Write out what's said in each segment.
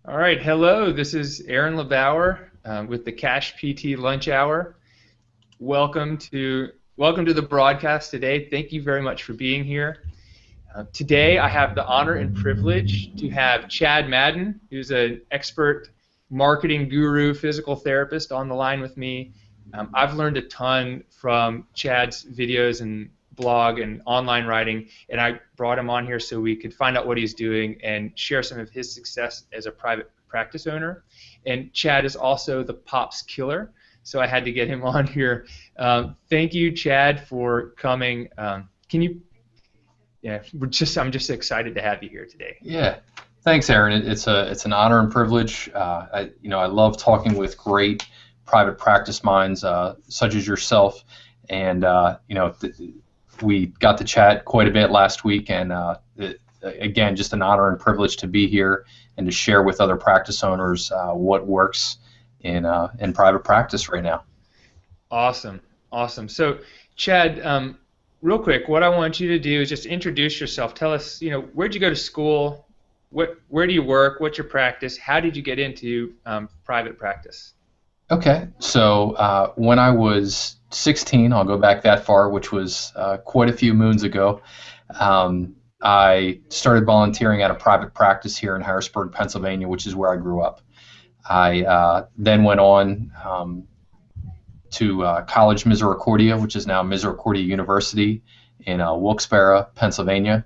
All right, hello. This is Aaron LeBauer with the CashPT Lunch Hour. Welcome to the broadcast today. Thank you very much for being here. Today, I have the honor and privilege to have Chad Madden, who's an expert marketing guru, physical therapist, on the line with me. I've learned a ton from Chad's videos and blog and online writing, and I brought him on here so we could find out what he's doing and share some of his success as a private practice owner. And Chad is also the POPTS killer, so I had to get him on here. Thank you, Chad, for coming. Can you Yeah, I'm just excited to have you here today. Yeah, thanks, Aaron. It's an honor and privilege. I love talking with great private practice minds such as yourself, and we got to chat quite a bit last week, and again, just an honor and privilege to be here and to share with other practice owners what works in private practice right now. Awesome, awesome. So, Chad, real quick, what I want you to do is just introduce yourself. Tell us, where'd you go to school? Where do you work? What's your practice? How did you get into private practice? Okay, so when I was 16, I'll go back that far, which was quite a few moons ago, I started volunteering at a private practice here in Harrisburg, Pennsylvania, which is where I grew up. I then went on to College Misericordia, which is now Misericordia University in Wilkes-Barre, Pennsylvania,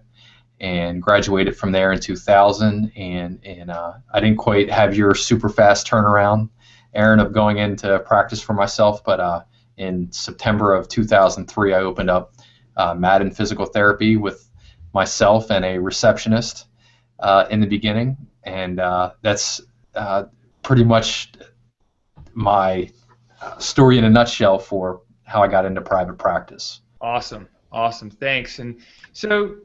and graduated from there in 2000. And I didn't quite have your super fast turnaround, Aaron, of going into practice for myself, but in September of 2003, I opened up Madden Physical Therapy with myself and a receptionist in the beginning, and that's pretty much my story in a nutshell for how I got into private practice. Awesome, awesome, thanks. And so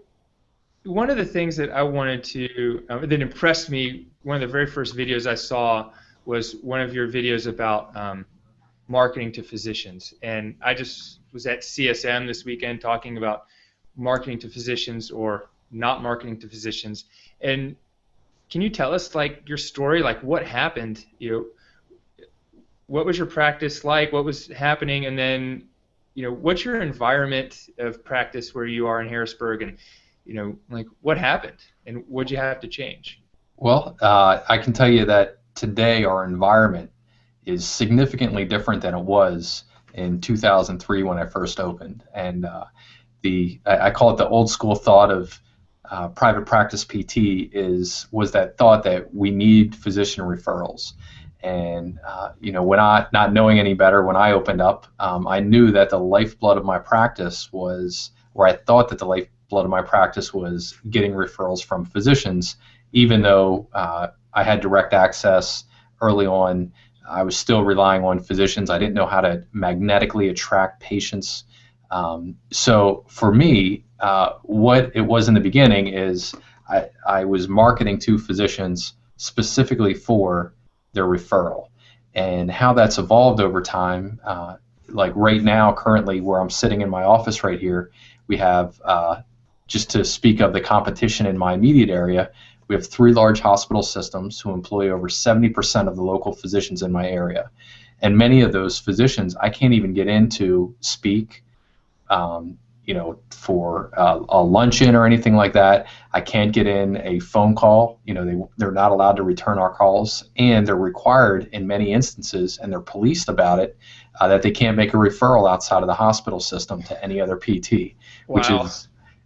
one of the things that I wanted to, that impressed me, one of the very first videos I saw was one of your videos about marketing to physicians. And I just was at CSM this weekend talking about marketing to physicians or not marketing to physicians. And can you tell us, like, your story, like what happened? What was your practice like? What was happening? And then, what's your environment of practice where you are in Harrisburg? And, like, what happened? And what'd you have to change? Well, I can tell you that today our environment is significantly different than it was in 2003 when I first opened. And I call it the old school thought of private practice PT was that thought that we need physician referrals. And when not knowing any better, when I opened up, I knew that the lifeblood of my practice was, or I thought that the lifeblood of my practice was getting referrals from physicians, even though I had direct access early on. I was still relying on physicians. I didn't know how to magnetically attract patients. So for me, what it was in the beginning is I was marketing to physicians specifically for their referral, and how that's evolved over time. Like right now, currently, where I'm sitting in my office right here, we have, just to speak of the competition in my immediate area, we have 3 large hospital systems who employ over 70% of the local physicians in my area. And many of those physicians, I can't even get in to speak, for a luncheon or anything like that. I can't get in a phone call. They're not allowed to return our calls, and they're required in many instances, and they're policed about it, that they can't make a referral outside of the hospital system to any other PT. Wow.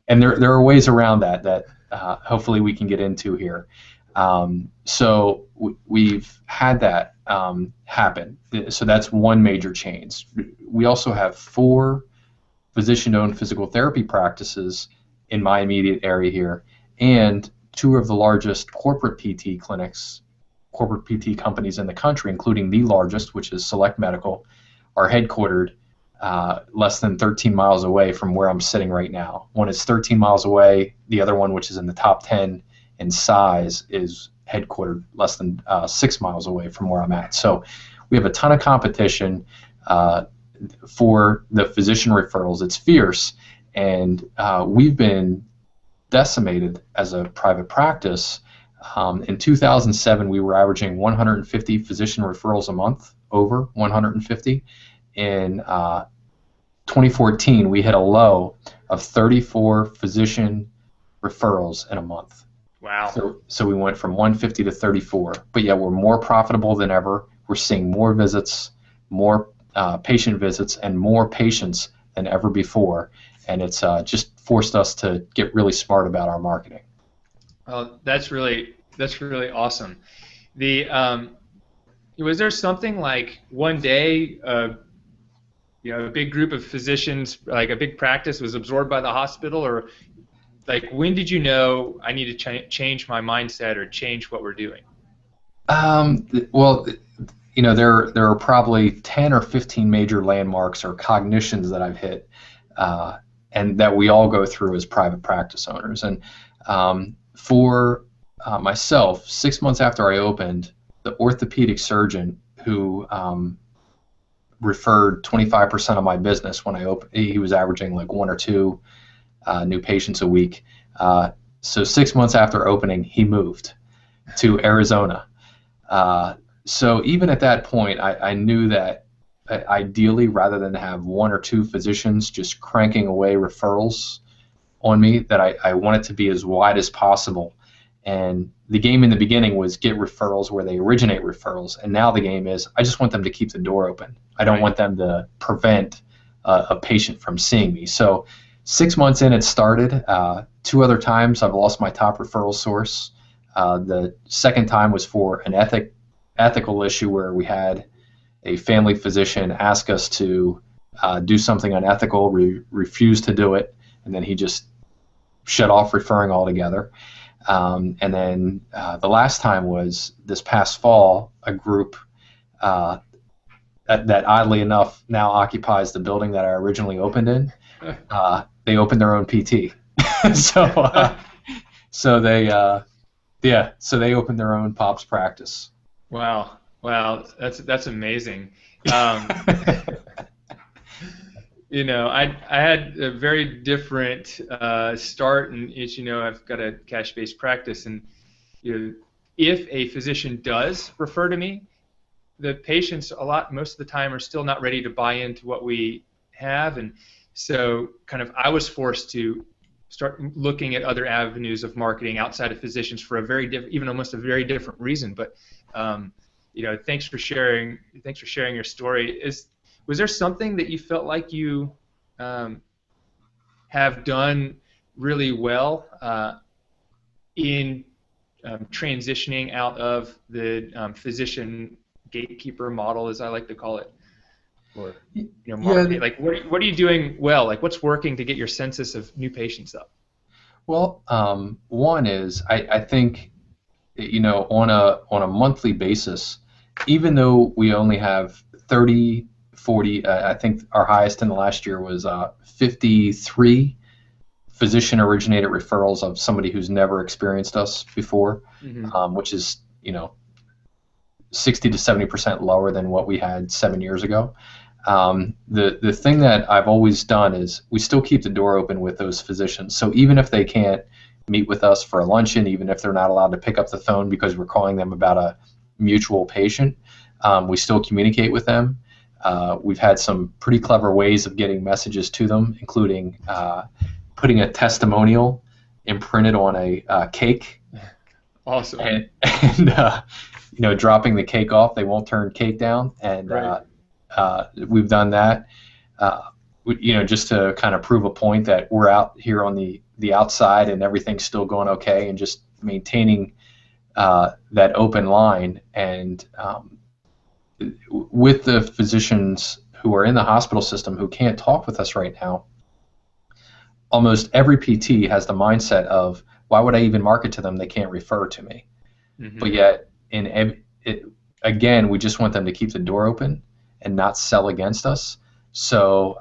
And there are ways around that hopefully we can get into here. So we've had that happen. So that's one major change. We also have 4 physician-owned physical therapy practices in my immediate area here, and 2 of the largest corporate PT clinics, corporate PT companies in the country, including the largest, which is Select Medical, are headquartered less than 13 miles away from where I'm sitting right now. One is 13 miles away. The other one, which is in the top 10 in size, is headquartered less than 6 miles away from where I'm at. So we have a ton of competition for the physician referrals. It's fierce, and we've been decimated as a private practice In 2007, we were averaging 150 physician referrals a month, over 150. In 2014, we hit a low of 34 physician referrals in a month. Wow. So we went from 150 to 34. But yeah, we're more profitable than ever. We're seeing more visits, more patient visits, and more patients than ever before. And it's just forced us to get really smart about our marketing. Well, that's really awesome. The was there something like one day, a big group of physicians, like a big practice, was absorbed by the hospital, or like when did you know I need to change my mindset or change what we're doing? Well, there are probably 10 or 15 major landmarks or cognitions that I've hit, and that we all go through as private practice owners. And for myself, 6 months after I opened, the orthopedic surgeon who referred 25% of my business when I opened, he was averaging like 1 or 2 new patients a week. So 6 months after opening, he moved to Arizona. So even at that point, I knew that ideally, rather than have 1 or 2 physicians just cranking away referrals on me, that I want it to be as wide as possible. And the game in the beginning was get referrals where they originate referrals, and now the game is I just want them to keep the door open. I don't want them to prevent a patient from seeing me. So 6 months in, it started. 2 other times I've lost my top referral source. The second time was for an ethical issue where we had a family physician ask us to do something unethical. We refused to do it, and then he just shut off referring altogether. And then the last time was this past fall, a group that oddly enough now occupies the building that I originally opened in. They opened their own PT. So they opened their own POPTS practice. Wow, that's amazing. I had a very different start, and as you know, I've got a cash-based practice, and if a physician does refer to me, the patients most of the time are still not ready to buy into what we have, and so kind of I was forced to start looking at other avenues of marketing outside of physicians for a very different, even almost a very different reason. But thanks for sharing your story. Was there something that you felt like you have done really well in transitioning out of the physician gatekeeper model, as I like to call it, or marketing? Like, what are you doing well? Like, what's working to get your census of new patients up? Well, one is I think on a monthly basis, even though we only have 30, 40, I think our highest in the last year was 53 physician-originated referrals of somebody who's never experienced us before, which is 60 to 70% lower than what we had 7 years ago. The thing that I've always done is we still keep the door open with those physicians. So even if they can't meet with us for a luncheon, even if they're not allowed to pick up the phone because we're calling them about a mutual patient, we still communicate with them. We've had some pretty clever ways of getting messages to them, including putting a testimonial imprinted on a cake. Awesome. And dropping the cake off. They won't turn cake down, and we've done that. Just to kind of prove a point that we're out here on the outside and everything's still going okay, and just maintaining that open line. And with the physicians who are in the hospital system who can't talk with us right now, almost every PT has the mindset of, why would I even market to them? They can't refer to me. But yet, again, we just want them to keep the door open and not sell against us. So,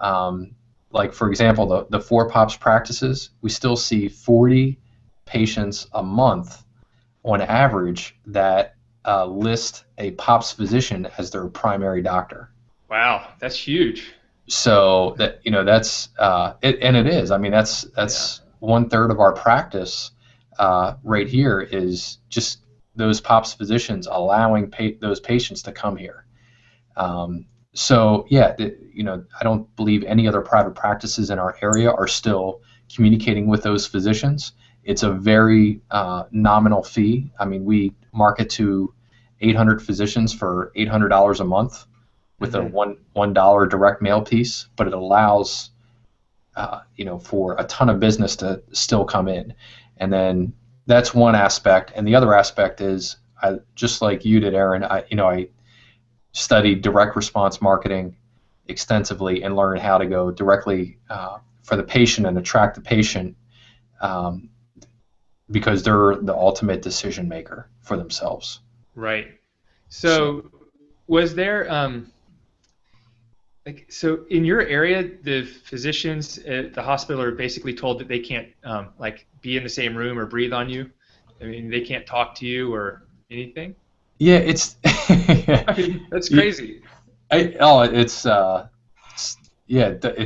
like for example, the 4 POPTS practices, we still see 40 patients a month on average that list a POPTS physician as their primary doctor. Wow, that's huge. So that's it, and it is. I mean, that's 1/3 of our practice right here is just those POPTS physicians allowing those patients to come here. So yeah, I don't believe any other private practices in our area are still communicating with those physicians. It's a very nominal fee. I mean, we market to 800 physicians for $800 a month with a $1 direct mail piece, but it allows for a ton of business to still come in. And then that's one aspect, and the other aspect is, just like you did, Aaron. I studied direct response marketing extensively and learned how to go directly for the patient and attract the patient, because they're the ultimate decision maker for themselves. Right. So was there so in your area, the physicians at the hospital are basically told that they can't be in the same room or breathe on you? I mean, they can't talk to you or anything? Yeah, it's I mean, that's crazy. it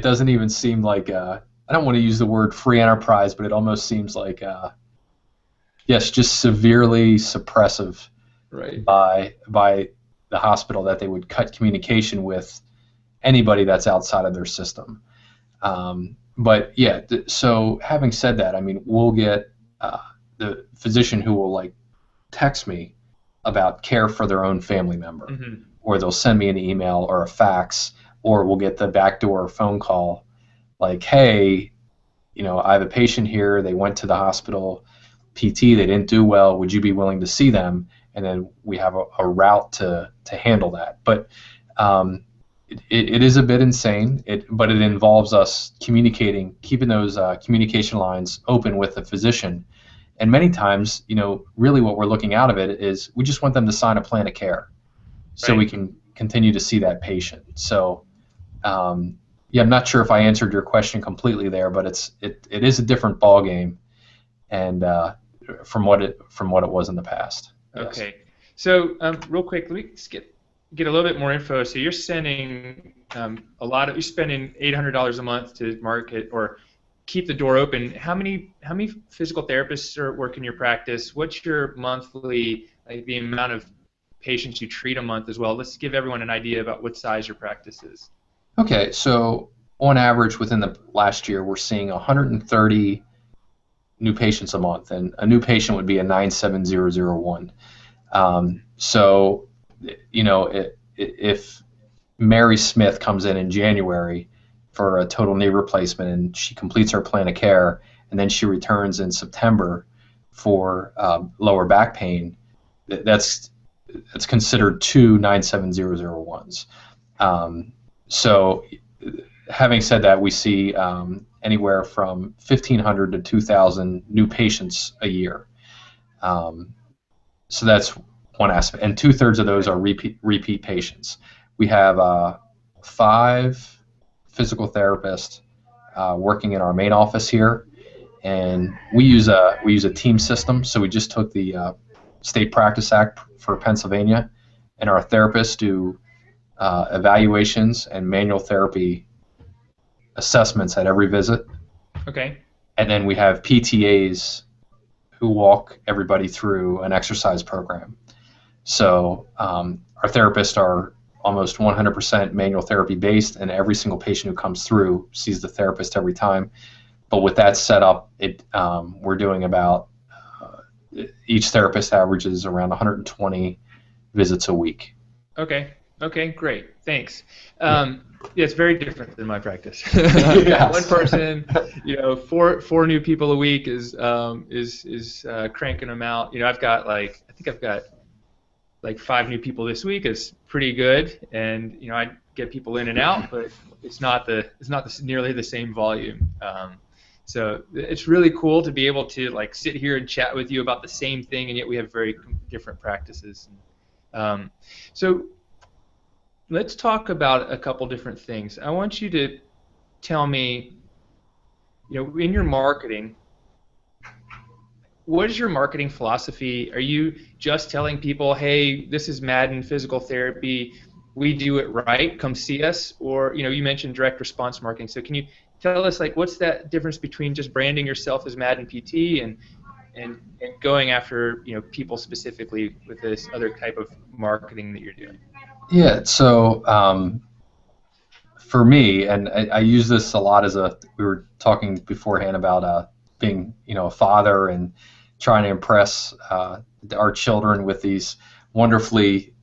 doesn't even seem like I don't want to use the word free enterprise, but it almost seems like yes, just severely suppressive, right, by the hospital, that they would cut communication with anybody that's outside of their system. But yeah, so having said that, I mean, we'll get the physician who will text me about care for their own family member, or they'll send me an email or a fax, or we'll get the backdoor phone call like, hey, I have a patient here, they went to the hospital PT, they didn't do well, would you be willing to see them? And then we have a route to handle that. But it is a bit insane, but it involves us communicating, keeping those communication lines open with the physician. And many times, really what we're looking out of it is we just want them to sign a plan of care so we can continue to see that patient. So, yeah, I'm not sure if I answered your question completely there, but it is a different ballgame, and from what it was in the past. Okay. Yes. So real quick, let me just get a little bit more info. So you're sending you're spending $800 a month to market or keep the door open. How many physical therapists work in your practice? What's your monthly, the amount of patients you treat a month as well? Let's give everyone an idea about what size your practice is. Okay, so on average within the last year, we're seeing 130 new patients a month, and a new patient would be a 97001. So, if Mary Smith comes in January for a total knee replacement and she completes her plan of care, and then she returns in September for lower back pain, that's considered two 97001s. So having said that, we see anywhere from 1,500 to 2,000 new patients a year. So that's one aspect, and 2/3 of those are repeat patients. We have 5 physical therapists working in our main office here, and we use a team system. So we just took the State Practice Act for Pennsylvania, and our therapists do evaluations and manual therapy assessments at every visit. Okay. And then we have PTAs who walk everybody through an exercise program. So our therapists are almost 100% manual therapy based, and every single patient who comes through sees the therapist every time. But with that set up, we're doing about each therapist averages around 120 visits a week. Okay. Okay, great. Thanks. Yeah, it's very different than my practice. Yes. One person, four new people a week is cranking them out. I've got I think I've got 5 new people this week. It's pretty good, and I get people in and out, but it's not nearly the same volume. So it's really cool to be able to sit here and chat with you about the same thing, and yet we have very different practices. So let's talk about a couple different things. I want you to tell me, in your marketing, what is your marketing philosophy? Are you just telling people, hey, this is Madden Physical Therapy, we do it right, come see us? Or, you mentioned direct response marketing. So can you tell us, what's that difference between just branding yourself as Madden PT and going after people specifically with this other type of marketing that you're doing? Yeah, so for me, and I use this a lot we were talking beforehand about being, a father and trying to impress our children with these wonderfully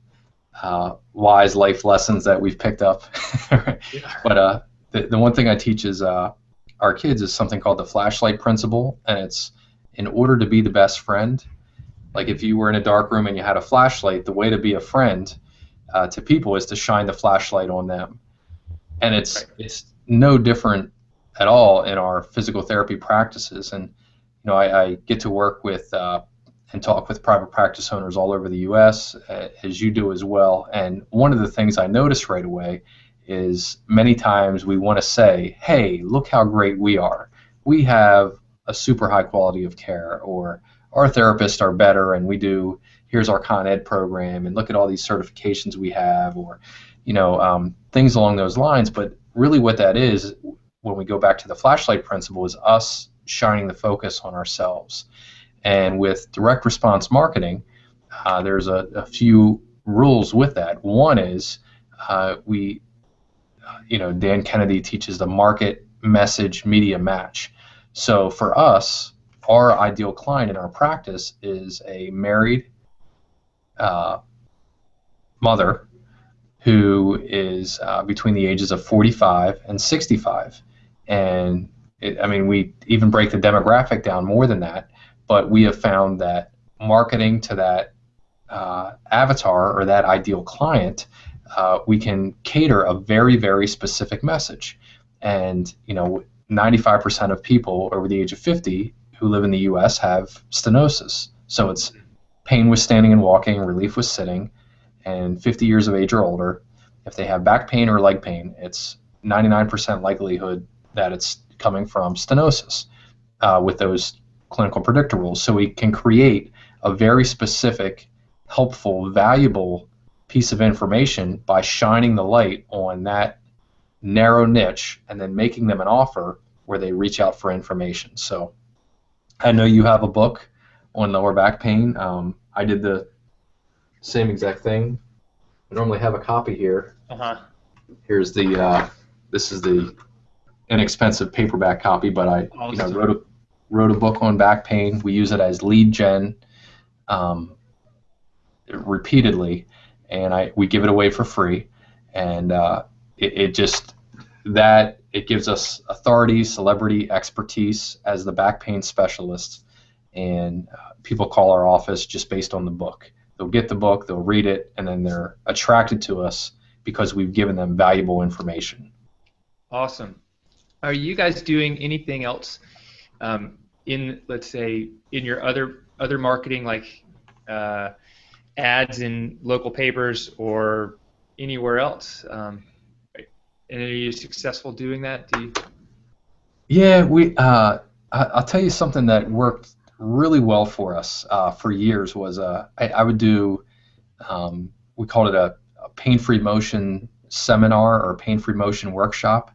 wise life lessons that we've picked up. Yeah. But the one thing I teach is our kids is something called the flashlight principle, and it's in order to be the best friend. Like if you were in a dark room and you had a flashlight, the way to be a friend to people is to shine the flashlight on them. And it's no different at all in our physical therapy practices. And I get to work with and talk with private practice owners all over the U.S. As you do as well. And one of the things I notice right away is many times we want to say, "Hey, look how great we are. We have a super high quality of care," or "Our therapists are better, and here's our Con Ed program, and look at all these certifications we have," or things along those lines. But really what that is, when we go back to the flashlight principle, is us shining the focus on ourselves. And with direct response marketing, there's a few rules with that. One is Dan Kennedy teaches the market message media match. So for us, our ideal client in our practice is a married mother who is between the ages of 45 and 65. And we even break the demographic down more than that, but we have found that marketing to that avatar or that ideal client, we can cater a very, very specific message. And 95% of people over the age of 50 who live in the U.S. have stenosis. So it's pain with standing and walking, relief with sitting, and 50 years of age or older. If they have back pain or leg pain, it's 99% likelihood that it's coming from stenosis with those clinical predictor rules. So we can create a very specific, helpful, valuable piece of information by shining the light on that narrow niche and then making them an offer where they reach out for information. So I know you have a book on lower back pain. I did the same exact thing. I normally have a copy here. Here's this is the inexpensive paperback copy, but I wrote a book on back pain. We use it as lead gen repeatedly, and we give it away for free. And it gives us authority, celebrity, expertise as the back pain specialists. And people call our office just based on the book. They'll get the book, they'll read it, and then they're attracted to us because we've given them valuable information. Awesome. Are you guys doing anything else in, let's say, in your other marketing, like ads in local papers or anywhere else? And are you successful doing that? Yeah, I'll tell you something that worked really well for us for years was I would do, we called it a pain-free motion seminar or pain-free motion workshop.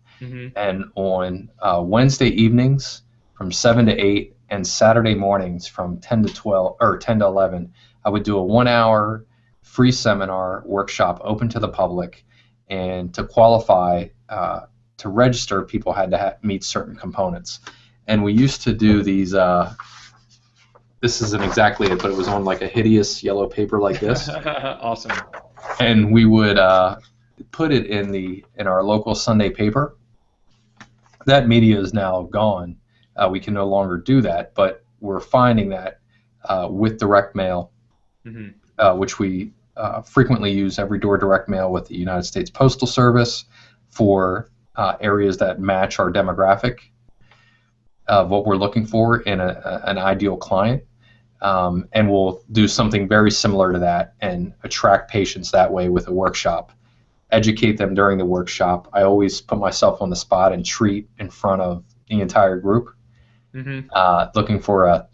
And on Wednesday evenings from 7 to 8 and Saturday mornings from 10 to 12 or 10 to 11, I would do a 1-hour free seminar workshop open to the public. And to qualify to register, people had to meet certain components. And we used to do these. This isn't exactly it, but it was on like a hideous yellow paper like this. Awesome. And we would put it in our local Sunday paper. That media is now gone. We can no longer do that, but we're finding that with direct mail, which we frequently use every door direct mail with the United States Postal Service for areas that match our demographic of what we're looking for in an ideal client. And we'll do something very similar to that and attract patients that way with a workshop. Educate them during the workshop. I always put myself on the spot and treat in front of the entire group, looking for a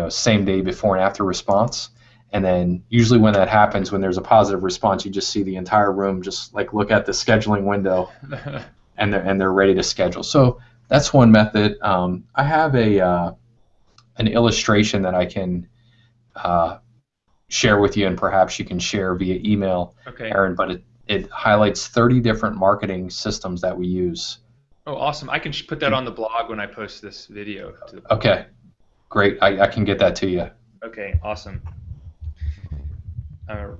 same day before and after response. And then usually when that happens, when there's a positive response, you just see the entire room just like look at the scheduling window, and they're ready to schedule. So that's one method. I have an illustration that I can share with you, and perhaps you can share via email, Okay. Aaron. But it highlights 30 different marketing systems that we use. Oh, awesome. I can put that on the blog when I post this video to the blog. Okay, great. I can get that to you. Okay, awesome.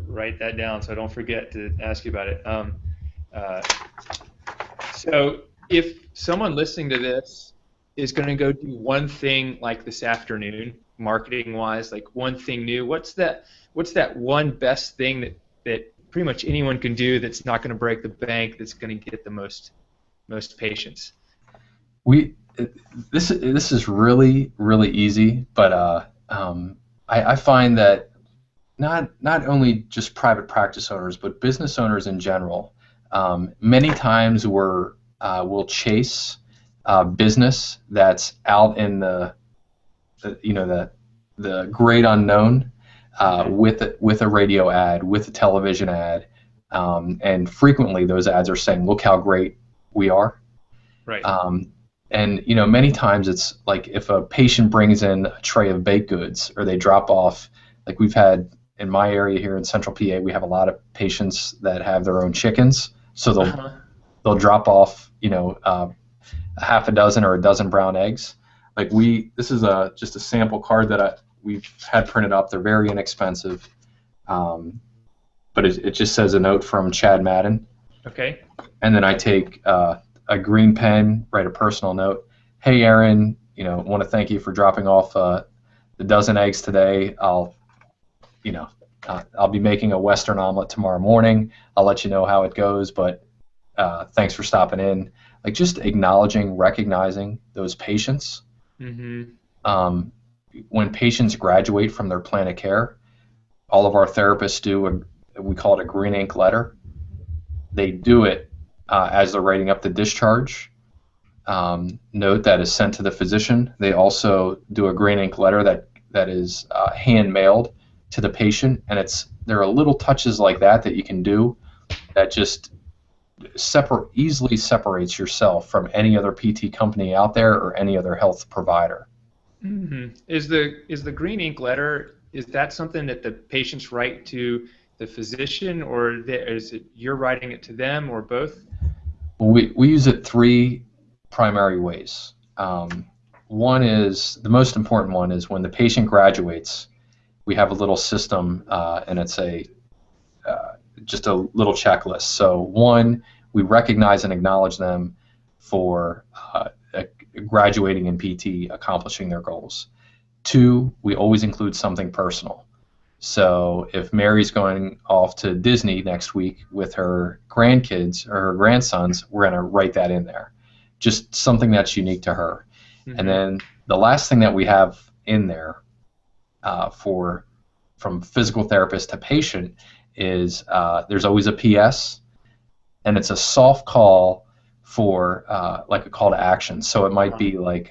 Write that down so I don't forget to ask you about it. So if someone listening to this is going to go do one thing like this afternoon, marketing-wise, like one thing new, what's that one best thing that pretty much anyone can do that's not going to break the bank, that's going to get the most patients? This is really easy, but I find that not only just private practice owners, but business owners in general, many times we'll chase business that's out in the great unknown, with a radio ad, with a television ad, and frequently those ads are saying, "Look how great we are." Right. And many times it's like if a patient brings in a tray of baked goods, or they drop off, like we've had in my area here in Central PA, we have a lot of patients that have their own chickens, so they'll drop off, a half a dozen or a dozen brown eggs. Like this is just a sample card that we've had printed up. They're very inexpensive, but it just says a note from Chad Madden. Okay. And then I take a green pen, write a personal note. Hey, Aaron, want to thank you for dropping off the dozen eggs today. I'll be making a Western omelet tomorrow morning. I'll let you know how it goes, but thanks for stopping in. Like, just acknowledging, recognizing those patients. Mm-hmm. When patients graduate from their plan of care, all of our therapists do we call it a green ink letter. They do it as they're writing up the discharge note that is sent to the physician. They also do a green ink letter that is hand mailed to the patient, and there are little touches like that you can do that just easily separates yourself from any other PT company out there or any other health provider. Mm-hmm. Is the green ink letter, is that something that the patients write to the physician, or is it you're writing it to them, or both? We use it three primary ways. One is, the most important one is when the patient graduates, we have a little system, and it's just a little checklist. So one, we recognize and acknowledge them for graduating in PT, accomplishing their goals. Two, we always include something personal. So if Mary's going off to Disney next week with her grandkids or her grandsons, we're going to write that in there. Just something that's unique to her. Mm-hmm. And then the last thing that we have in there from physical therapist to patient is there's always a PS, and it's a soft call for like a call to action. So it might be like,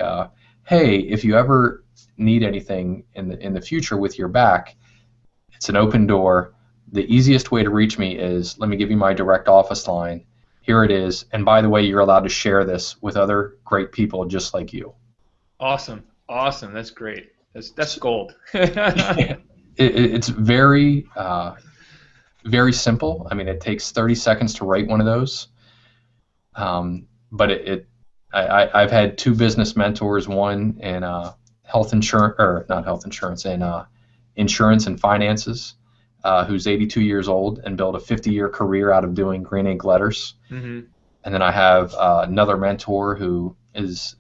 hey, if you ever need anything in the future with your back, it's an open door. The easiest way to reach me is, let me give you my direct office line. Here it is. And by the way, you're allowed to share this with other great people just like you. Awesome. That's great. That's gold. It's very very simple. I mean, it takes 30 seconds to write one of those. But I've had two business mentors, one in health insurance, or not health insurance, in insurance and finances, who's 82 years old and built a 50-year career out of doing green ink letters. Mm-hmm. And then I have another mentor who is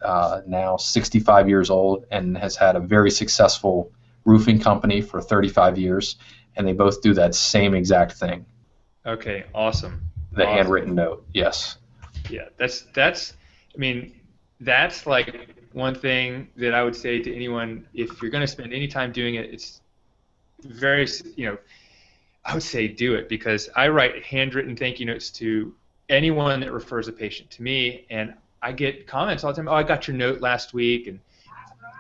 now 65 years old and has had a very successful roofing company for 35 years, and they both do that same exact thing. Okay, awesome. The handwritten note, yes. Yeah, that's like one thing that I would say to anyone, if you're going to spend any time doing it, it's very, I would say do it, because I write handwritten thank you notes to anyone that refers a patient to me, and I get comments all the time, oh, I got your note last week, and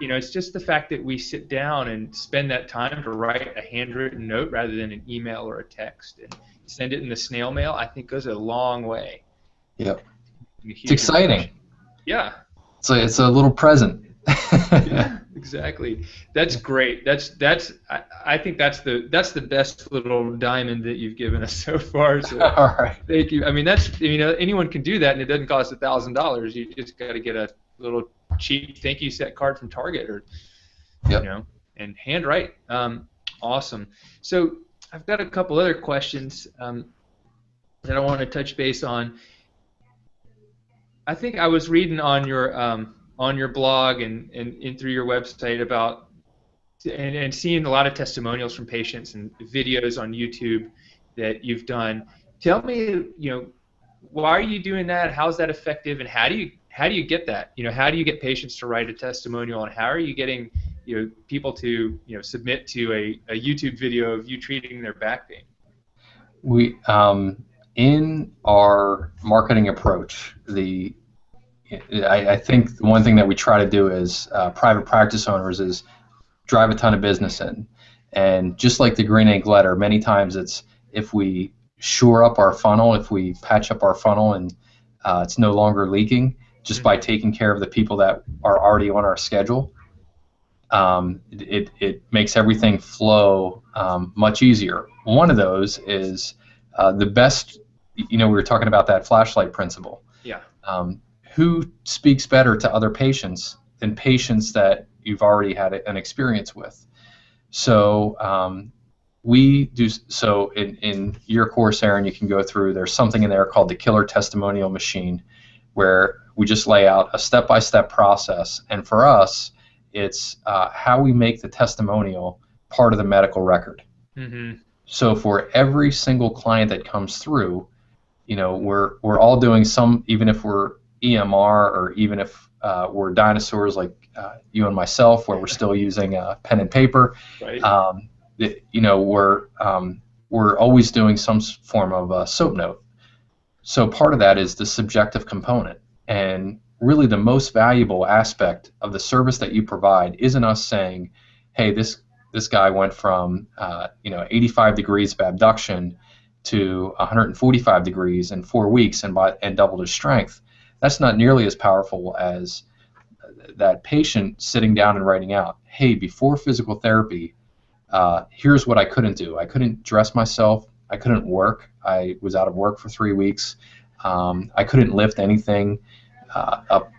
it's just the fact that we sit down and spend that time to write a handwritten note rather than an email or a text and send it in the snail mail, I think goes a long way. Yep. It's exciting. Yeah. So it's a little present. Yeah, exactly. That's great. I think that's the best little diamond that you've given us so far. So All right. thank you. I mean, anyone can do that, and it doesn't cost $1,000. You just got to get a little cheap thank you set card from Target, or you Yep. know, and handwrite. Awesome. So I've got a couple other questions that I want to touch base on. I think I was reading on your blog and through your website about and seeing a lot of testimonials from patients and videos on YouTube that you've done. Tell me, why are you doing that? How's that effective? And how do you get that? How do you get patients to write a testimonial? And how are you getting people to submit to a YouTube video of you treating their back pain? We in our marketing approach, I think the one thing that we try to do as private practice owners is drive a ton of business in. And just like the green egg letter, many times it's if we shore up our funnel, if we patch up our funnel and it's no longer leaking, just by taking care of the people that are already on our schedule, it makes everything flow much easier. One of those is the best, we were talking about that flashlight principle. Yeah. Who speaks better to other patients than patients that you've already had an experience with? So we do so in your course, Aaron. You can go through. There's something in there called the Killer Testimonial Machine, where we just lay out a step-by-step process. And for us, it's how we make the testimonial part of the medical record. Mm-hmm. So for every single client that comes through, we're all doing some, even if we're EMR or even if we're dinosaurs like you and myself, where we're still using pen and paper. Right. We're always doing some form of a soap note. So part of that is the subjective component, and really the most valuable aspect of the service that you provide isn't us saying, hey, this guy went from 85 degrees of abduction to 145 degrees in 4 weeks and doubled his strength. That's not nearly as powerful as that patient sitting down and writing out, hey, before physical therapy, here's what I couldn't do. I couldn't dress myself. I couldn't work. I was out of work for 3 weeks. I couldn't lift anything up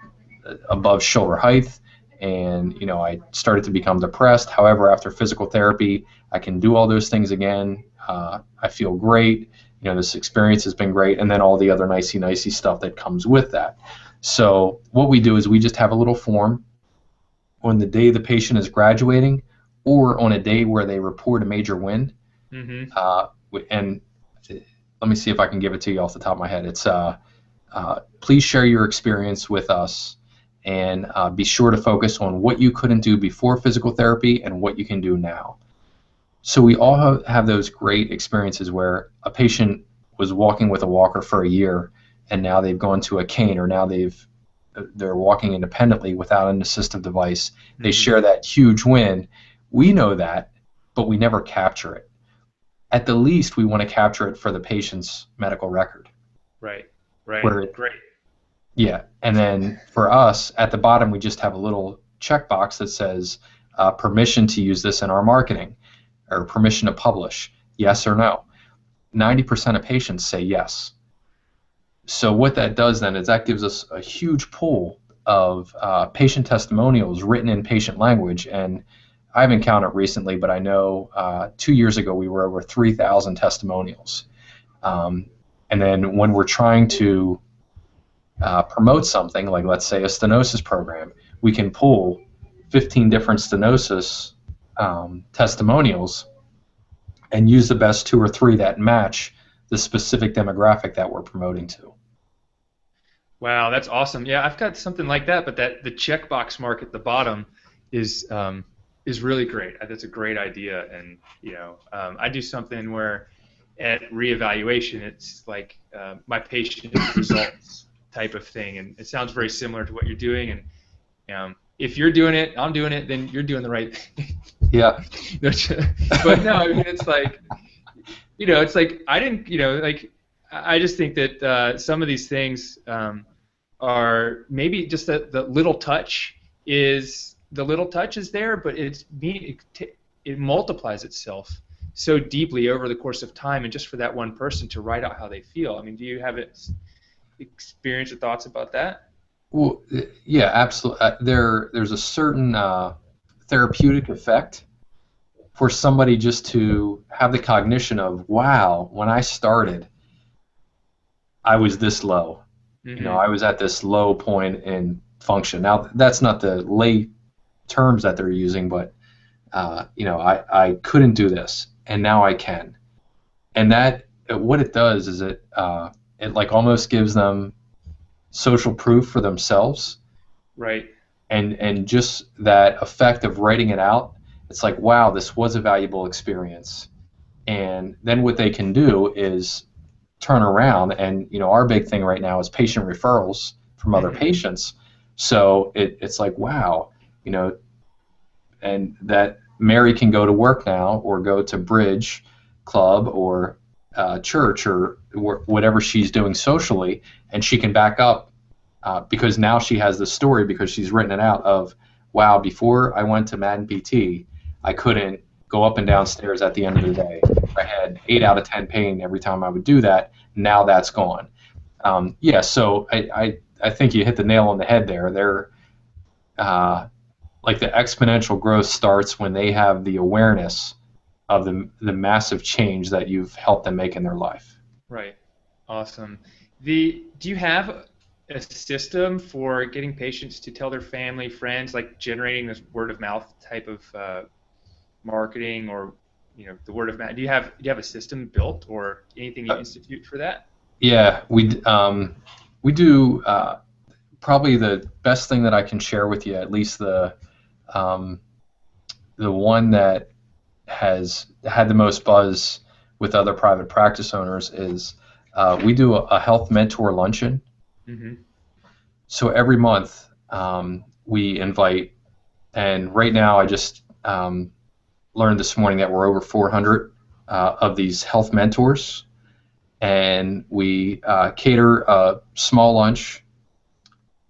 above shoulder height. And I started to become depressed. However, after physical therapy, I can do all those things again. I feel great. This experience has been great, and then all the other nicey stuff that comes with that. So what we do is we just have a little form on the day the patient is graduating, or on a day where they report a major win. Mm-hmm. And let me see if I can give it to you off the top of my head. It's please share your experience with us, and be sure to focus on what you couldn't do before physical therapy and what you can do now. So we all have those great experiences where a patient was walking with a walker for a year, and now they've gone to a cane, or now they're walking independently without an assistive device. They share that huge win. We know that, but we never capture it. At the least, we want to capture it for the patient's medical record. Right. Great. Yeah, and then for us, at the bottom, we just have a little checkbox that says permission to use this in our marketing, or permission to publish, yes or no. 90% of patients say yes. So what that does then is that gives us a huge pool of patient testimonials written in patient language. And I haven't counted recently, but I know 2 years ago we were over 3,000 testimonials. And then when we're trying to promote something, like let's say a stenosis program, we can pull 15 different stenosis testimonials and use the best 2 or 3 that match the specific demographic that we're promoting to. Wow, that's awesome. Yeah, I've got something like that, but the checkbox mark at the bottom is really great. That's a great idea, and I do something where at reevaluation, it's like my patient results type of thing, and it sounds very similar to what you're doing. And if you're doing it, I'm doing it, then you're doing the right thing. Yeah. But no, I mean, it's like, it's like I didn't, like I just think that some of these things are maybe just the little touch is the little touch is there, but it multiplies itself so deeply over the course of time, and just for that one person to write out how they feel. I mean, do you have experience or thoughts about that? Well, yeah, absolutely. There's a certain therapeutic effect for somebody just to have the cognition of, wow, when I started, I was this low. You know, I was at this low point in function. Now, that's not the lay terms that they're using, but you know, I couldn't do this, and now I can. And that, what it does is it like almost gives them social proof for themselves. Right. And just that effect of writing it out, it's like, wow, this was a valuable experience. And then what they can do is turn around, and you know, our big thing right now is patient referrals from other patients. So it's like, wow, you know, and that Mary can go to work now, or go to Bridge Club, or church, or whatever she's doing socially, and she can back up because now she has the story, because she's written it out of, wow, before I went to Madden PT, I couldn't go up and down stairs at the end of the day. I had 8 out of 10 pain every time I would do that. Now that's gone. Yeah, so I think you hit the nail on the head there. They're like, the exponential growth starts when they have the awareness of the massive change that you've helped them make in their life. Right. Awesome. Do you have a system for getting patients to tell their family, friends, like generating this word of mouth type of marketing, or you know, the word of mouth? Do you have a system built, or anything you institute for that? Yeah, we do. Probably the best thing that I can share with you, at least the one that has had the most buzz with other private practice owners, is we do a health mentor luncheon. So every month we invite, and right now I just learned this morning that we're over 400 of these health mentors, and we cater a small lunch,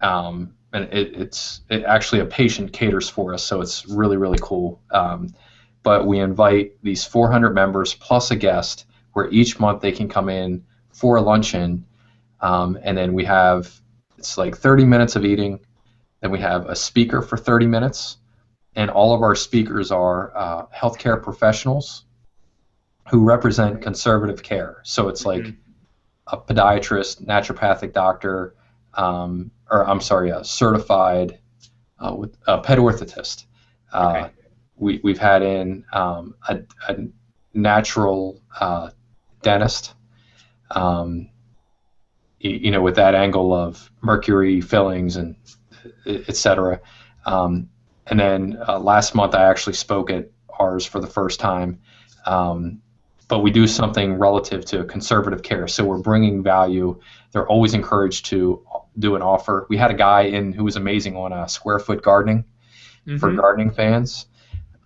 and it actually, a patient caters for us, so it's really, really cool. But we invite these 400 members plus a guest, where each month they can come in for a luncheon, and then we have, it's like 30 minutes of eating, then we have a speaker for 30 minutes, and all of our speakers are healthcare professionals who represent conservative care. So it's like a podiatrist, naturopathic doctor, or I'm sorry, a certified with a pet orthotist. We've had in a natural dentist, you know, with that angle of mercury fillings and etc. And then last month I actually spoke at ours for the first time. But we do something relative to conservative care, so we're bringing value. They're always encouraged to do an offer. We had a guy in who was amazing on square foot gardening for gardening fans.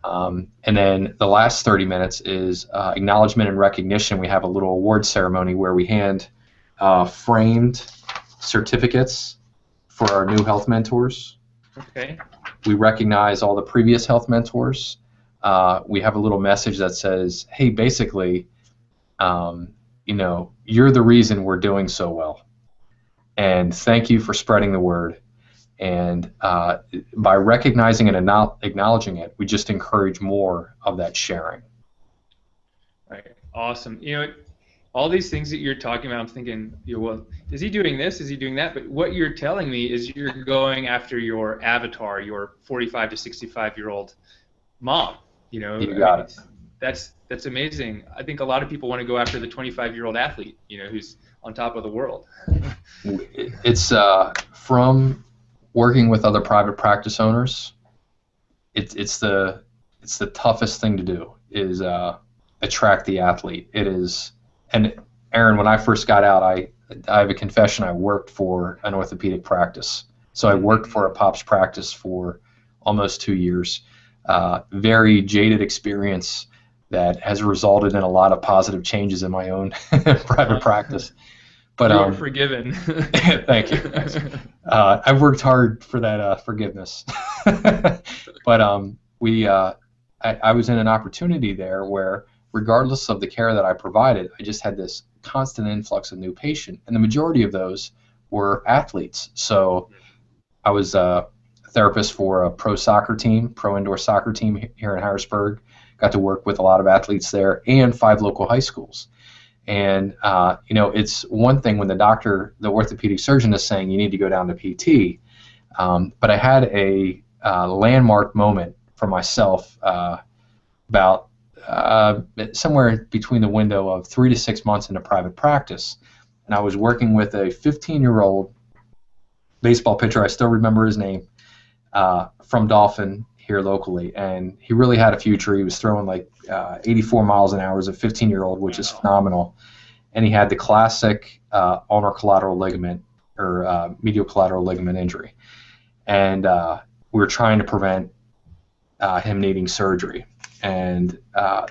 And then the last 30 minutes is acknowledgement and recognition. We have a little award ceremony where we hand framed certificates for our new health mentors. Okay. We recognize all the previous health mentors. We have a little message that says, hey, basically, you know, you're the reason we're doing so well, and thank you for spreading the word. And by recognizing and acknowledging it, we just encourage more of that sharing. Right. Awesome. You know, all these things that you're talking about, I'm thinking, you know, well, is he doing this? Is he doing that? But what you're telling me is you're going after your avatar, your 45 to 65-year-old mom. You know, you got it. That's amazing. I think a lot of people want to go after the 25-year-old athlete, you know, who's on top of the world. It's from working with other private practice owners. It's the toughest thing to do, is attract the athlete. It is. And Aaron, when I first got out, I have a confession. I worked for an orthopedic practice, so I worked for a POPTS practice for almost 2 years. Very jaded experience that has resulted in a lot of positive changes in my own private practice. But You are forgiven. thank you. Thanks. I've worked hard for that forgiveness. But I was in an opportunity there where, regardless of the care that I provided, I just had this constant influx of new patient, and the majority of those were athletes. So I was a therapist for a pro indoor soccer team here in Harrisburg. Got to work with a lot of athletes there and 5 local high schools. And it's one thing when the orthopedic surgeon is saying you need to go down to PT, but I had a landmark moment for myself about somewhere between the window of 3 to 6 months into private practice, and I was working with a 15-year-old baseball pitcher. I still remember his name, from Dolphin here locally, and he really had a future. He was throwing like 84 miles an hour as a 15-year-old, which is phenomenal. And he had the classic ulnar collateral ligament or medial collateral ligament injury, and we were trying to prevent him needing surgery. And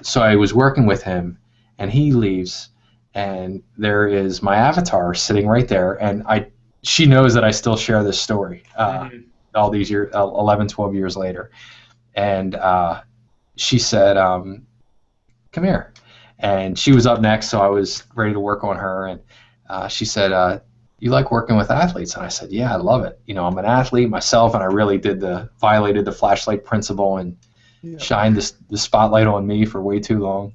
so I was working with him, and he leaves, and there is my avatar sitting right there, and she knows that I still share this story all these years, 11, 12 years later. And she said, come here. And she was up next, so I was ready to work on her. And she said, you like working with athletes? And I said, yeah, I love it. I'm an athlete myself, and I really violated the flashlight principle and shined the spotlight on me for way too long.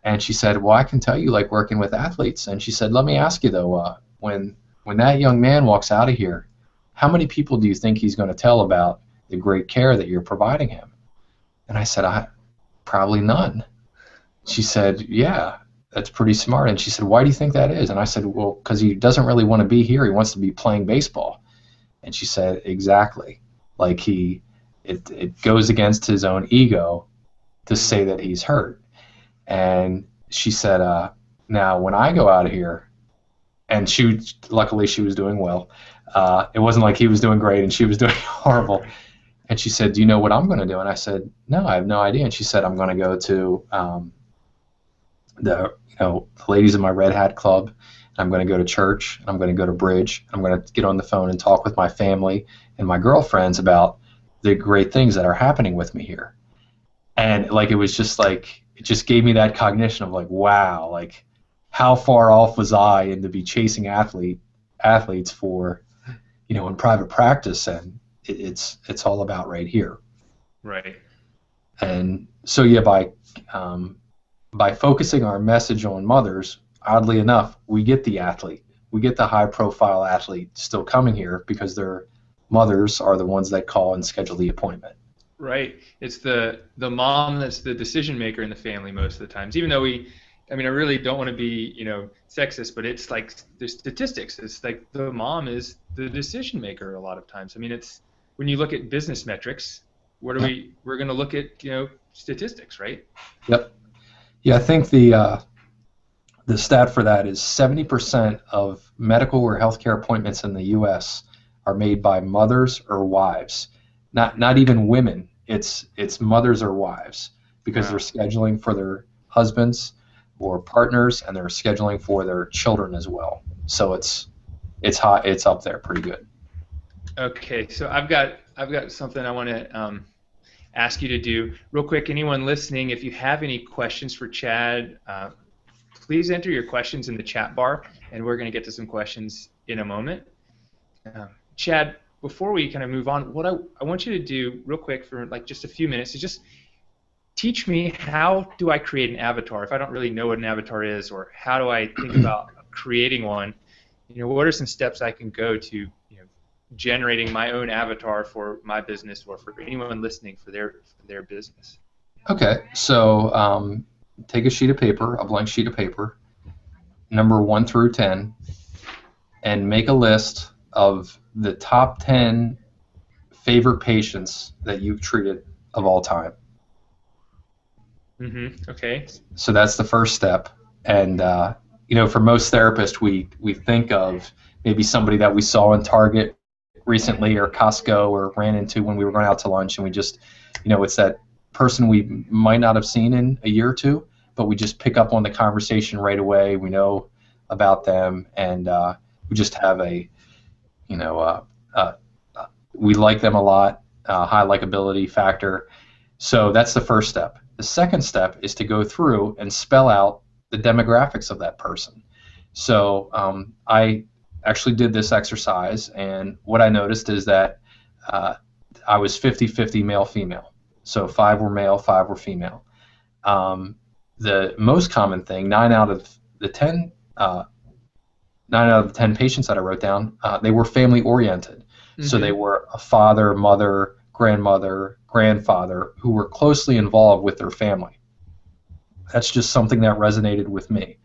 And she said, well, I can tell you like working with athletes. And she said, let me ask you though, when that young man walks out of here, how many people do you think he's going to tell about the great care that you're providing him? And I said, probably none. She said, yeah, that's pretty smart. And she said, why do you think that is? And I said, well, because he doesn't really want to be here. He wants to be playing baseball. And she said, exactly. Like it goes against his own ego to say that he's hurt. And she said, now when I go out of here, and luckily she was doing well. It wasn't like he was doing great and she was doing horrible. And she said, do you know what I'm going to do? And I said, no, I have no idea. And she said, I'm going to go to the ladies in my Red Hat Club. And I'm going to go to church. And I'm going to go to Bridge. I'm going to get on the phone and talk with my family and my girlfriends about the great things that are happening with me here. And it just gave me that cognition of like, wow, like how far off was I and to be chasing athletes for, in private practice, and it's all about right here. Right. And so yeah, by focusing our message on mothers, oddly enough, we get the high profile athlete still coming here because their mothers are the ones that call and schedule the appointment. Right. It's the mom that's the decision maker in the family most of the times. Even though I really don't want to be, sexist, but it's like the statistics. It's like the mom is the decision maker a lot of times. It's when you look at business metrics, we're going to look at, statistics, right? Yep. Yeah, I think the stat for that is 70% of medical or healthcare appointments in the U.S. are made by mothers or wives. Not even women. It's mothers or wives because they're scheduling for their husbands or partners, and they're scheduling for their children as well. So it's hot. It's up there pretty good. Okay, so I've got something I want to ask you to do real quick. Anyone listening, if you have any questions for Chad, please enter your questions in the chat bar, and we're going to get to some questions in a moment. Chad, before we kind of move on, what I want you to do real quick for like just a few minutes is just teach me, how do I create an avatar if I don't really know what an avatar is, or how do I think about creating one? What are some steps I can go to generating my own avatar for my business or for anyone listening for their business? Okay, so take a blank sheet of paper, number 1 through 10, and make a list of the top 10 favorite patients that you've treated of all time. Okay. So that's the first step. And for most therapists, we think of maybe somebody that we saw in Target recently or Costco or ran into when we were going out to lunch, and we just, it's that person we might not have seen in a year or two, but we just pick up on the conversation right away. We know about them, and we just have a, you know, we like them a lot, high likability factor. So that's the first step. The second step is to go through and spell out the demographics of that person. So I actually did this exercise, and what I noticed is that I was 50-50 male-female. So 5 were male, 5 were female. The most common thing, 9 out of the 10 patients that I wrote down, they were family oriented. So they were a father, mother, grandmother, grandfather who were closely involved with their family. That's just something that resonated with me.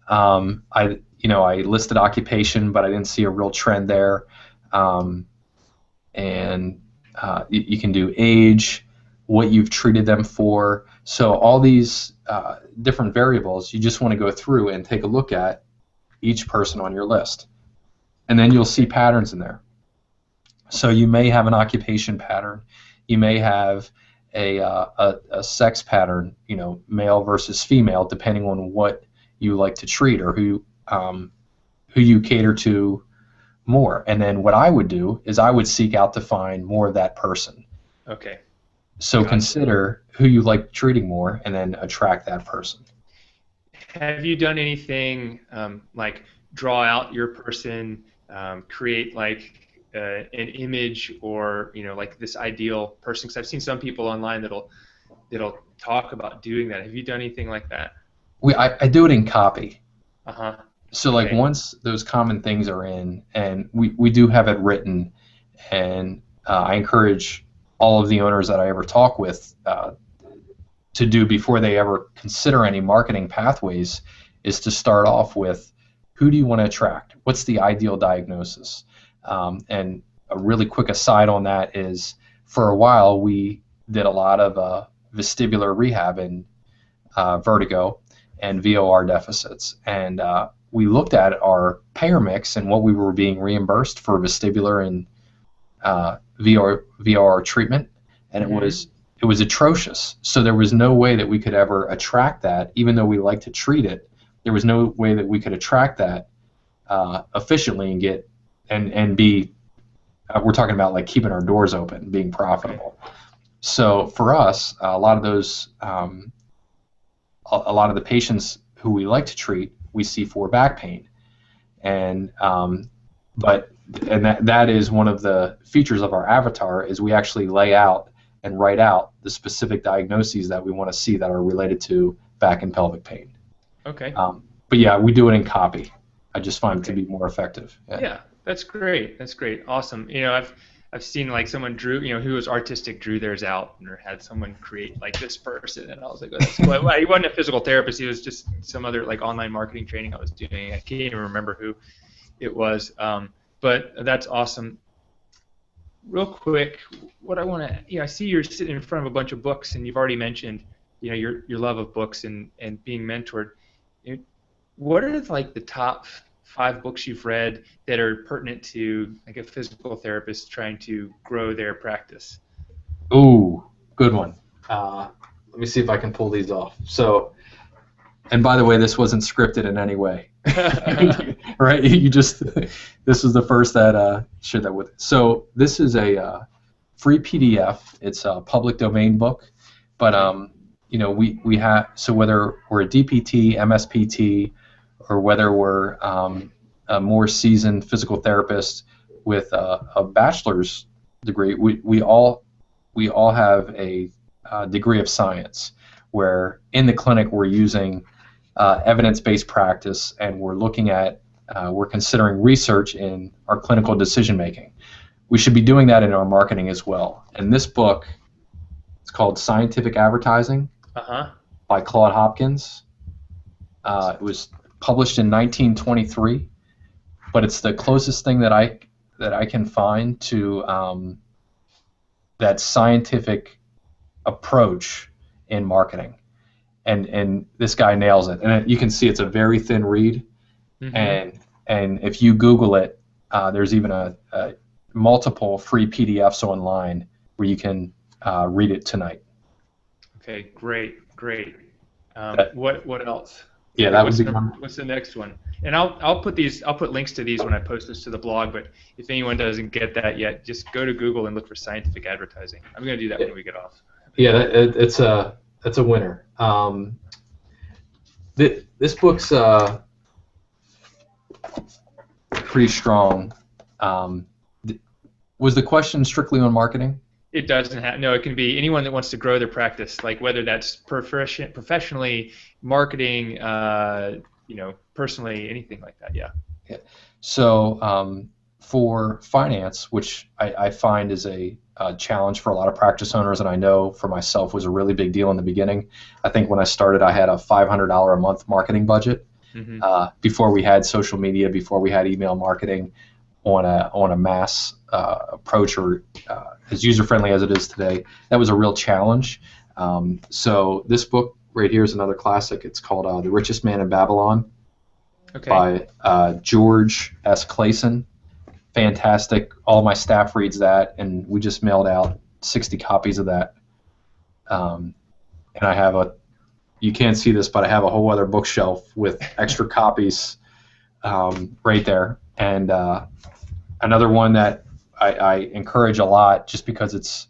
I listed occupation, but I didn't see a real trend there. And you can do age, what you've treated them for. So all these different variables, you just want to go through and take a look at each person on your list. And then you'll see patterns in there. So you may have an occupation pattern. You may have a sex pattern, male versus female, depending on what you like to treat or who you cater to more. And then what I would do is I would seek out to find more of that person. Okay. So Gotcha. Consider who you like treating more and then attract that person. Have you done anything like draw out your person, create like an image or like this ideal person? Because I've seen some people online that'll talk about doing that. Have you done anything like that? I do it in copy. Uh-huh. So like once those common things are in, and we do have it written, and I encourage all of the owners that I ever talk with to do before they ever consider any marketing pathways is to start off with who do you want to attract? What's the ideal diagnosis? And a really quick aside on that is for a while we did a lot of vestibular rehab and vertigo and VOR deficits. And we looked at our payer mix and what we were being reimbursed for vestibular and VOR treatment, and it was atrocious. So there was no way that we could ever attract that, even though we like to treat it. There was no way that we could attract that efficiently and get and be. We're talking about like keeping our doors open, being profitable. So for us, a lot of those, a lot of the patients who we like to treat, we see for back pain, and that is one of the features of our avatar is we actually lay out and write out the specific diagnoses that we want to see that are related to back and pelvic pain. Okay. But yeah, we do it in copy. I just find it to be more effective. Yeah, that's great. That's great. Awesome. I've seen like someone drew, who was artistic, drew theirs out or had someone create like this person, and I was like, oh, that's cool. Well, he wasn't a physical therapist. He was just some other like online marketing training I was doing. I can't even remember who it was, but that's awesome. Real quick, what I want to, I see you're sitting in front of a bunch of books, and you've already mentioned, your love of books and being mentored. What are like the top 5 books you've read that are pertinent to like a physical therapist trying to grow their practice? Ooh, good one. Let me see if I can pull these off. So, and by the way, this wasn't scripted in any way, right? This was the first that shared that with. So this is a free PDF. It's a public domain book, but we have, so whether we're a DPT, MSPT, or whether we're a more seasoned physical therapist with a bachelor's degree, we all have a degree of science where in the clinic we're using evidence-based practice, and we're looking at, we're considering research in our clinical decision making. We should be doing that in our marketing as well. And this book, it's called Scientific Advertising by Claude Hopkins. It was published in 1923, but it's the closest thing that I can find to that scientific approach in marketing, and this guy nails it. And you can see it's a very thin read, and if you Google it, there's even a multiple free PDFs online where you can read it tonight. Okay, great. What else? Yeah, Okay, that would be one. what's the next one? And I'll put links to these when I post this to the blog. But if anyone doesn't get that yet, just go to Google and look for scientific advertising. I'm going to do that when we get off. Yeah, it's a winner. This book's pretty strong. Was the question strictly on marketing? It doesn't have. No, it can be anyone that wants to grow their practice, like whether that's professionally, marketing, personally, anything like that. Yeah. Yeah. So for finance, which I find is a challenge for a lot of practice owners, and I know for myself was a really big deal in the beginning. I think when I started, I had a $500 a month marketing budget. Mm-hmm. Before we had social media, before we had email marketing on a mass approach or as user-friendly as it is today, that was a real challenge. So this book right here is another classic. It's called The Richest Man in Babylon. Okay. By George S. Clayson. Fantastic. All my staff reads that, and we just mailed out 60 copies of that. And I have you can't see this, but I have a whole other bookshelf with extra copies right there. And another one that I encourage a lot just because it's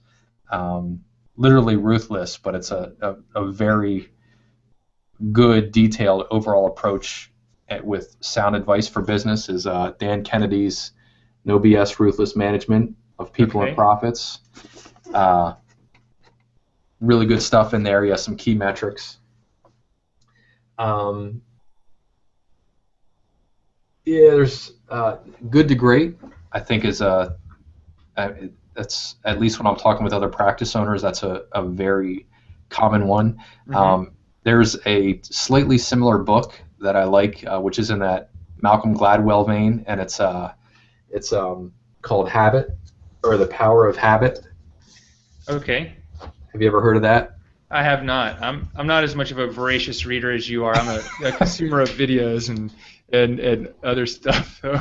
literally ruthless, but it's a very good, detailed overall approach with sound advice for business is Dan Kennedy's No BS Ruthless Management of People and Profits. Really good stuff in there. He has some key metrics. There's Good to Great, I think is that's at least when I'm talking with other practice owners, that's a very common one. Mm-hmm. There's a slightly similar book that I like, which is in that Malcolm Gladwell vein, and it's called Habit, or The Power of Habit. Okay. Have you ever heard of that? I have not. I'm not as much of a voracious reader as you are. I'm a consumer of videos and other stuff. So.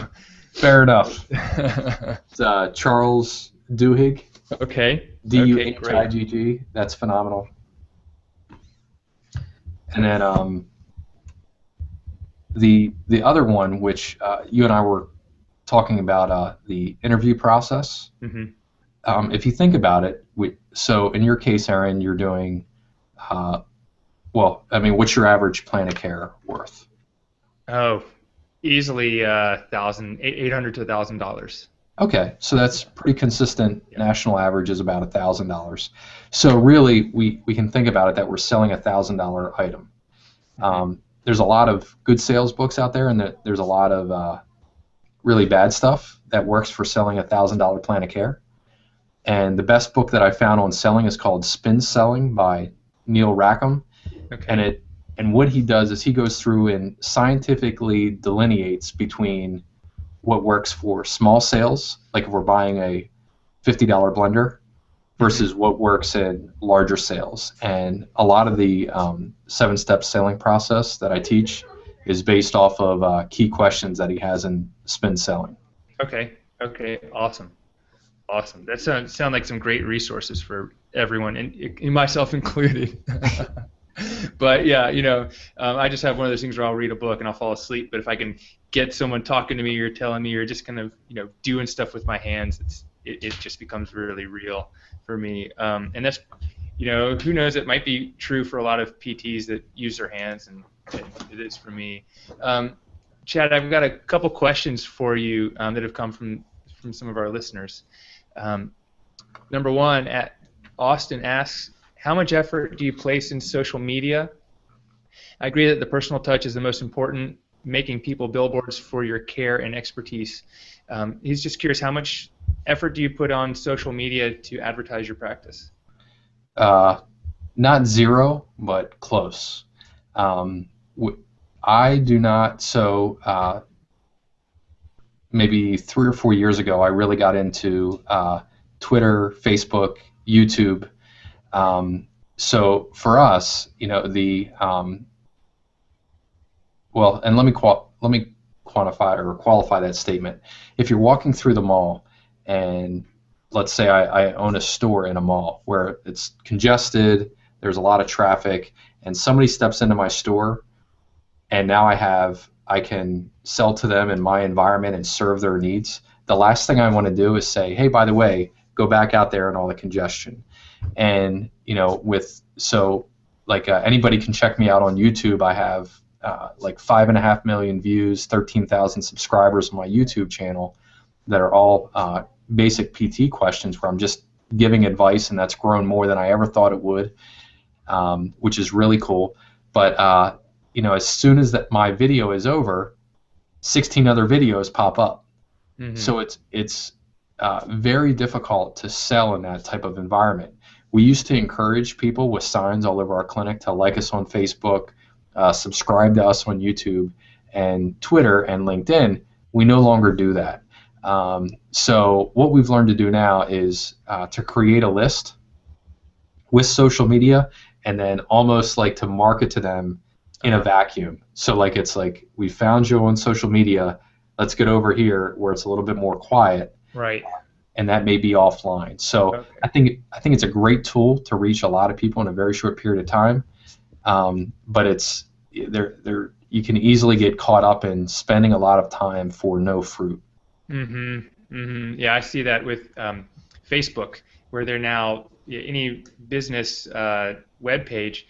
Fair enough. It's Charles Duhigg. Okay. Duhigg. That's phenomenal. And then the other one, which you and I were talking about, the interview process. Mm-hmm. If you think about it, so in your case, Aaron, you're doing, what's your average plan of care worth? Oh, easily $800 to $1,000. Okay, so that's pretty consistent. Yeah. National average is about $1,000. So really, we can think about it that we're selling a $1,000 item. There's a lot of good sales books out there, and there's a lot of really bad stuff that works for selling a $1,000 plan of care. And the best book that I found on selling is called Spin Selling by Neil Rackham. Okay. And what he does is he goes through and scientifically delineates between what works for small sales, like if we're buying a $50 blender, versus what works in larger sales. And a lot of the 7-step selling process that I teach is based off of key questions that he has in Spin Selling. Okay, awesome. That sound like some great resources for everyone, and myself included. But yeah, I just have one of those things where I'll read a book and I'll fall asleep. But if I can get someone talking to me or telling me or just kind of doing stuff with my hands, it just becomes really real for me. And that's who knows, it might be true for a lot of PTs that use their hands, and it is for me. Chad, I've got a couple questions for you that have come from some of our listeners. Number one, Austin asks, how much effort do you place in social media? I agree that the personal touch is the most important, making people billboards for your care and expertise. He's just curious, how much effort do you put on social media to advertise your practice? Not zero, but close. I do not. So maybe 3 or 4 years ago, I really got into Twitter, Facebook, YouTube. So for us, and let me quantify or qualify that statement. If you're walking through the mall, and let's say I own a store in a mall where it's congested, there's a lot of traffic, and somebody steps into my store and now I can sell to them in my environment and serve their needs. The last thing I want to do is say, hey, by the way, go back out there and all the congestion. And anybody can check me out on YouTube. I have like 5.5 million views, 13,000 subscribers on my YouTube channel that are all basic PT questions where I'm just giving advice, and that's grown more than I ever thought it would, which is really cool. But as soon as my video is over, 16 other videos pop up. Mm-hmm. So it's very difficult to sell in that type of environment. We used to encourage people with signs all over our clinic to like us on Facebook, subscribe to us on YouTube and Twitter and LinkedIn. We no longer do that. So what we've learned to do now is to create a list with social media, and then almost like to market to them in a vacuum. So like it's like, we found you on social media, let's get over here where it's a little bit more quiet. Right. And that may be offline. So okay. I think it's a great tool to reach a lot of people in a very short period of time. But it's you can easily get caught up in spending a lot of time for no fruit. Mm-hmm. Mm-hmm. Yeah, I see that with Facebook, where they're now any business web page,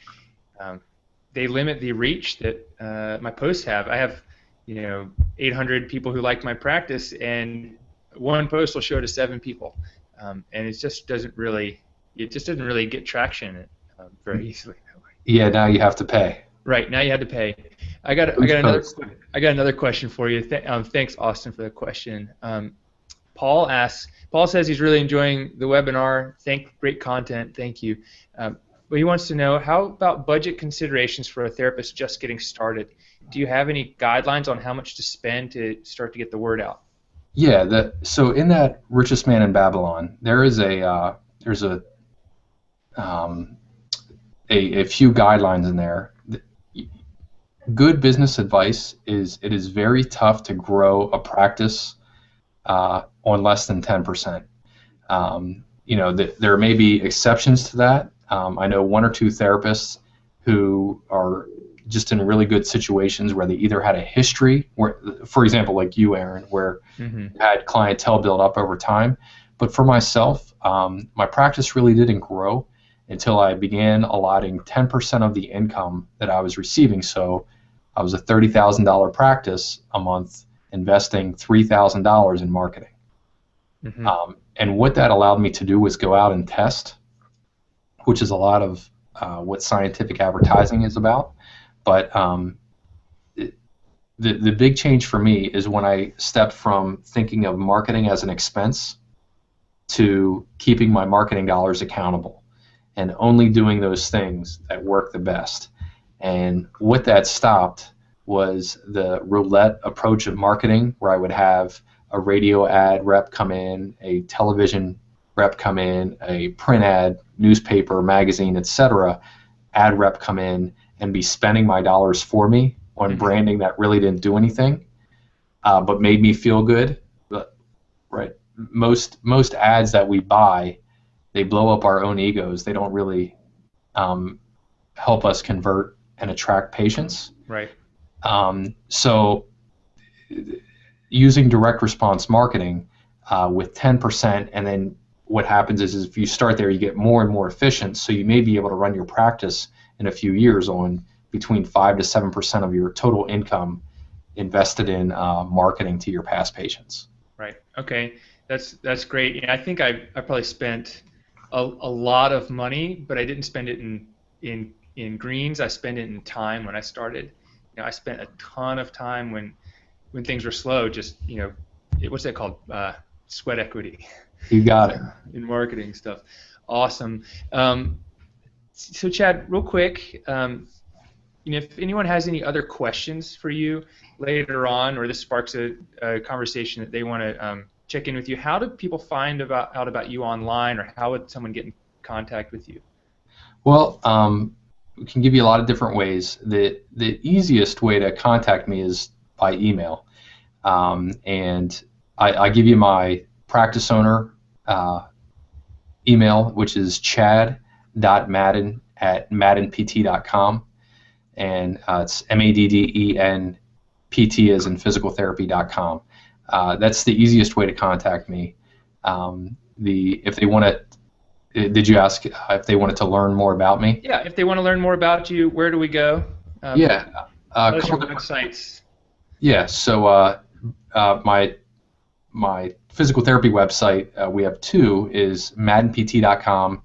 they limit the reach that my posts have. I have 800 people who like my practice, and one post will show to 7 people, and it just doesn't really get traction very easily. Yeah, now you have to pay. Right, now you have to pay. I got another question for you. Thanks, Austin, for the question. Paul says he's really enjoying the webinar. Great content. Thank you. But he wants to know, how about budget considerations for a therapist just getting started? Do you have any guidelines on how much to spend to start to get the word out? Yeah. So in that Richest Man in Babylon, there's a few guidelines in there. Good business advice is it is very tough to grow a practice on less than 10%. There may be exceptions to that. I know 1 or 2 therapists who are just in really good situations where they either had a history, where, for example, like you, Aaron, where you had clientele build up over time. But for myself, my practice really didn't grow until I began allotting 10% of the income that I was receiving. So I was a $30,000 practice a month, investing $3,000 in marketing. Mm-hmm. And what that allowed me to do was go out and test, which is a lot of what scientific advertising is about. But the big change for me is when I stepped from thinking of marketing as an expense to keeping my marketing dollars accountable and only doing those things that work the best. And what that stopped was the roulette approach of marketing, where I would have a radio ad rep come in, a television rep come in, a print ad, newspaper, magazine, etc., ad rep come in and be spending my dollars for me on branding that really didn't do anything, but made me feel good. But, right, most ads that we buy, they blow up our own egos. They don't really help us convert and attract patients. Right. So using direct response marketing with 10%, and then what happens is if you start there, you get more and more efficient, so you may be able to run your practice in a few years on between 5 to 7% of your total income invested in marketing to your past patients. Right. Okay. That's great. I think I probably spent a lot of money, but I didn't spend it in greens. I spent it in time when I started. I spent a ton of time when things were slow. Just what's that called? Sweat equity. You got it. In marketing stuff. Awesome. So Chad, real quick, if anyone has any other questions for you later on, or this sparks a conversation that they want to check in with you, how do people find out about you online, or how would someone get in contact with you? Well, we can give you a lot of different ways. The easiest way to contact me is by email, and I give you my practice owner email, which is chad.madden@maddenpt.com. and it's MADDENPT as in physicaltherapy.com. That's the easiest way to contact me. If they want to, did you ask if they wanted to learn more about me? Yeah, if they want to learn more about you, where do we go? Yeah, tell us your websites. Yeah, so my physical therapy website, we have two, is maddenpt.com,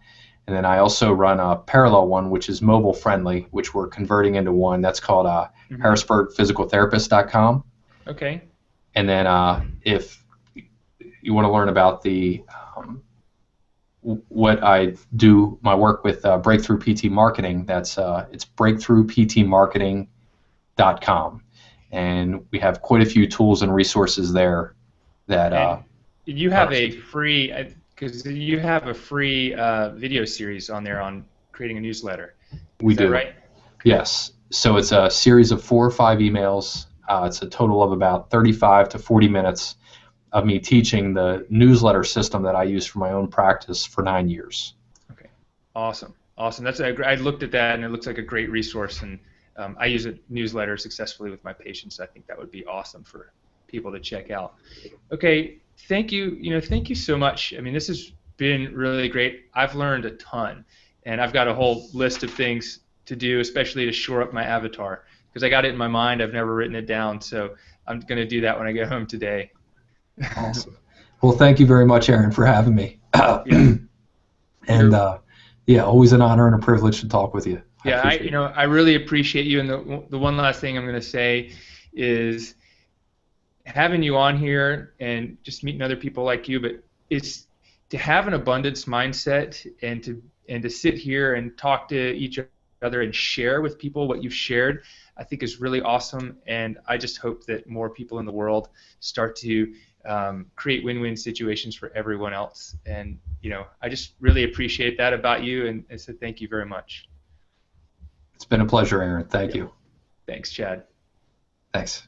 and then I also run a parallel one, which is mobile friendly, which we're converting into one. That's called harrisburgphysicaltherapist.com. Okay. And then if you want to learn about what I do, my work with Breakthrough PT Marketing, it's breakthroughptmarketing.com, and we have quite a few tools and resources there. That you have a free, because you have a free video series on there on creating a newsletter. We do. Is that right? Yes. So it's a series of 4 or 5 emails. It's a total of about 35 to 40 minutes of me teaching the newsletter system that I use for my own practice for 9 years. Okay. Awesome. Awesome. I looked at that, and it looks like a great resource, and I use a newsletter successfully with my patients. I think that would be awesome for people to check out. Okay, thank you. Thank you so much. I mean, this has been really great. I've learned a ton, and I've got a whole list of things to do, especially to shore up my avatar, because I got it in my mind. I've never written it down, so I'm going to do that when I get home today. Awesome. Well, thank you very much, Aaron, for having me. Yeah. And yeah, always an honor and a privilege to talk with you. Yeah, I really appreciate you. And the one last thing I'm going to say is, having you on here and just meeting other people like you, but it's to have an abundance mindset and to sit here and talk to each other and share with people what you've shared, I think is really awesome. And I just hope that more people in the world start to create win-win situations for everyone else. And I just really appreciate that about you, and so thank you very much. It's been a pleasure, Aaron. Thank you. Thanks, Chad. Thanks.